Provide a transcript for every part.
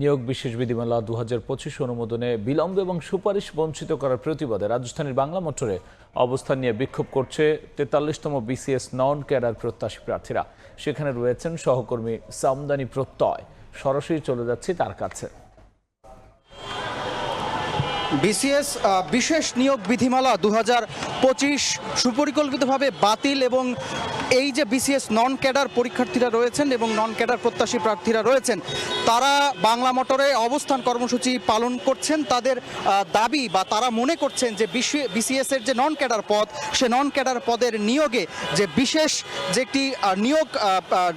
নিয়োগ বিশেষ বিধিমালা 2025 অনুমোদনে বিলম্ব এবং সুপারিশ বঞ্চিত করার প্রতিবাদে রাজধানীর বাংলা মোটরে অবস্থান নিয়ে বিক্ষোভ করছে 43তম বিসিএস নন ক্যাডার প্রত্যাশী প্রার্থীরা। সেখানে রয়েছেন সহকর্মী সামদানি প্রত্যয়। সরাসরি চলে যাচ্ছি তার কাছে। বিসিএস বিশেষ নিয়োগ বিধিমালা 2025 সুপরিকল্পিতভাবে বাতিল এবং এই যে বিসিএস নন ক্যাডার পরীক্ষার্থীরা রয়েছেন এবং নন ক্যাডার প্রত্যাশী প্রার্থীরা রয়েছেন, তারা বাংলা মোটরে অবস্থান কর্মসূচি পালন করছেন। তাদের দাবি বা তারা মনে করছেন যে বিসিএস এর যে নন ক্যাডার পদ, সে নন ক্যাডার পদের নিয়োগে যে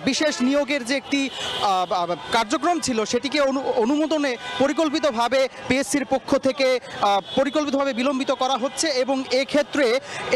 বিশেষ নিয়োগের যে একটি কার্যক্রম ছিল, সেটিকে অনুমোদনে পরিকল্পিতভাবে পিএসসির পক্ষ থেকে পরিকল্পিতভাবে বিলম্বিত করা হচ্ছে এবং এক্ষেত্রে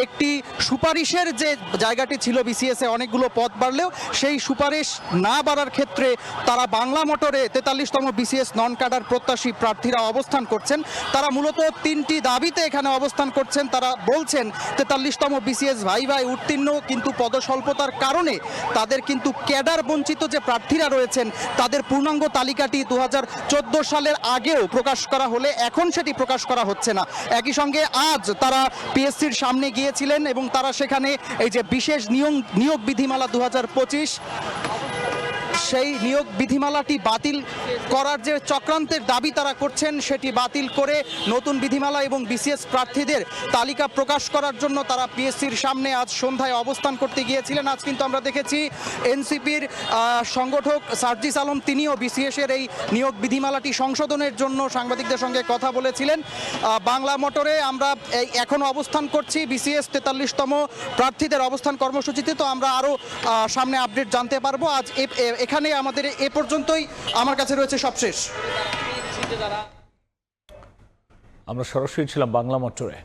একটি সুপারিশের যে জায়গাটি ছিল বিসিএসে অনেকগুলো পদ বাড়লেও সেই সুপারিশ না বাড়ার ক্ষেত্রে তারা বাংলা মোটরে 43তম বিসিএস নন ক্যাডার প্রত্যাশী প্রার্থীরা অবস্থান করছেন। তারা মূলত তিনটি দাবিতে এখানে অবস্থান করছেন। তারা বলছেন 43তম বিসিএস ভাই উত্তীর্ণ, কিন্তু পদস্বল্পতার কারণে তাদের কিন্তু ক্যাডার বঞ্চিত যে প্রার্থীরা রয়েছেন তাদের পূর্ণাঙ্গ তালিকাটি 2014 সালের আগেও প্রকাশ করা হলে এখন সেটি প্রকাশ করা হচ্ছে না। একই সঙ্গে আজ তারা পিএসসির সামনে গিয়েছিলেন এবং তারা সেখানে এই যে বিশেষ নিয়োগ বিধিমালা 2025 সেই নিয়োগ বিধিমালাটি বাতিল করার যে চক্রান্তের দাবি তারা করছেন, সেটি বাতিল করে নতুন বিধিমালা এবং বিসিএস প্রার্থীদের তালিকা প্রকাশ করার জন্য তারা পিএসসির সামনে আজ সন্ধ্যায় অবস্থান করতে গিয়েছিলেন। আজ কিন্তু আমরা দেখেছি এনসিপির সংগঠক সার্জিস আলম, তিনিও বিসিএস এর এই নিয়োগ বিধিমালাটি সংশোধনের জন্য সাংবাদিকদের সঙ্গে কথা বলেছিলেন। বাংলা মোটরে আমরা এখনও অবস্থান করছি বিসিএস 43তম প্রার্থীদের অবস্থান কর্মসূচিতে। তো আমরা আরও সামনে আপডেট জানতে পারবো। আজ এখানে আমাদের এ পর্যন্তই। আমার কাছে রয়েছে সবশেষ। আমরা সরাসরি ছিলাম বাংলা মোটরে।